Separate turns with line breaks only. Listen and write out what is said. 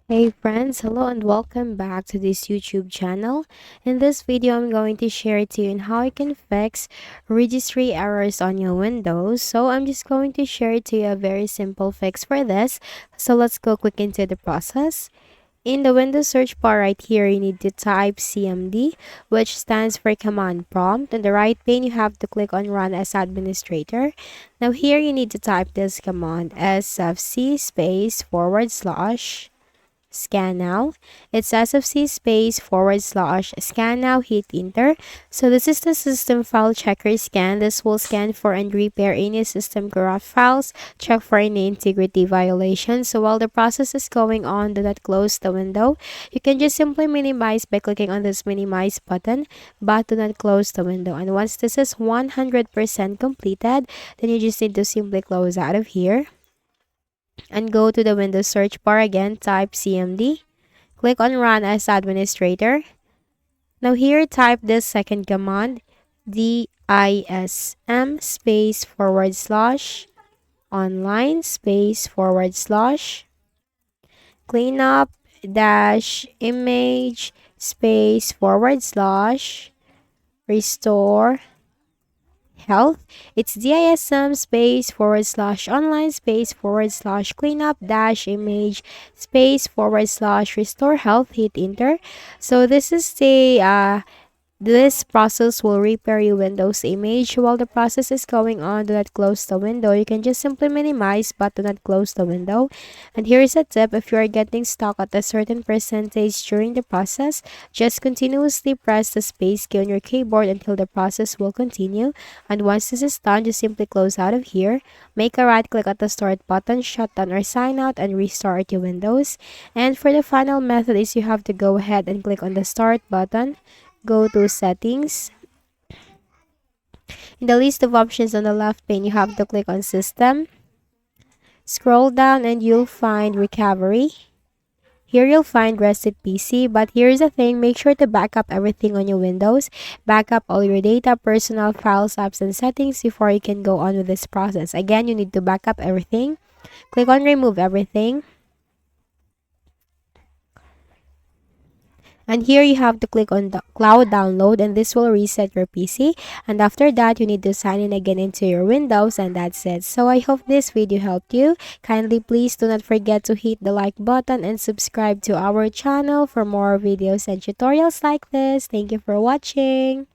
Hey friends, hello and welcome back to this YouTube channel. In this video, I'm going to share to you on how you can fix registry errors on your Windows. So I'm just going to share to you a very simple fix for this. So let's go quick into the process. In the Windows search bar right here, you need to type CMD, which stands for Command Prompt. On the right pane, you have to click on Run as Administrator. Now here, you need to type this command sfc space forward slash scan now. It's SFC space forward slash scan now, hit enter. So this is the system file checker scan. This will scan for and repair any system corrupt files, check for any integrity violations. So while the process is going on, do not close the window. You can just simply minimize by clicking on this minimize button, but do not close the window. And once this is 100% completed, then you just need to simply close out of here and go to the Windows search bar again, type CMD, click on Run as Administrator. Now here, type this second command, DISM space forward slash online space forward slash cleanup dash image space forward slash restore health. It's DISM space forward slash online space forward slash cleanup dash image space forward slash restore health, hit enter. So this process will repair your Windows image. While the process is going on, do not close the window. You can just simply minimize but do not close the window. And here is a tip: if you are getting stuck at a certain percentage during the process, just continuously press the space key on your keyboard until the process will continue. And once this is done, just simply close out of here. Make a right click at the start button, shut down or sign out, and restart your Windows. And for the final method is you have to go ahead and click on the start button. Go to settings. In the list of options on the left pane, you have to click on system. Scroll down and you'll find recovery. Here you'll find rested PC, but here's the thing: make sure to back up everything on your Windows. Back up all your data, personal files, apps, and settings before you can go on with this process. Again, you need to back up everything. Click on remove everything. And here you have to click on the cloud download, and this will reset your PC. And after that, you need to sign in again into your Windows, and that's it. So I hope this video helped you. Kindly please do not forget to hit the like button and subscribe to our channel for more videos and tutorials like this. Thank you for watching.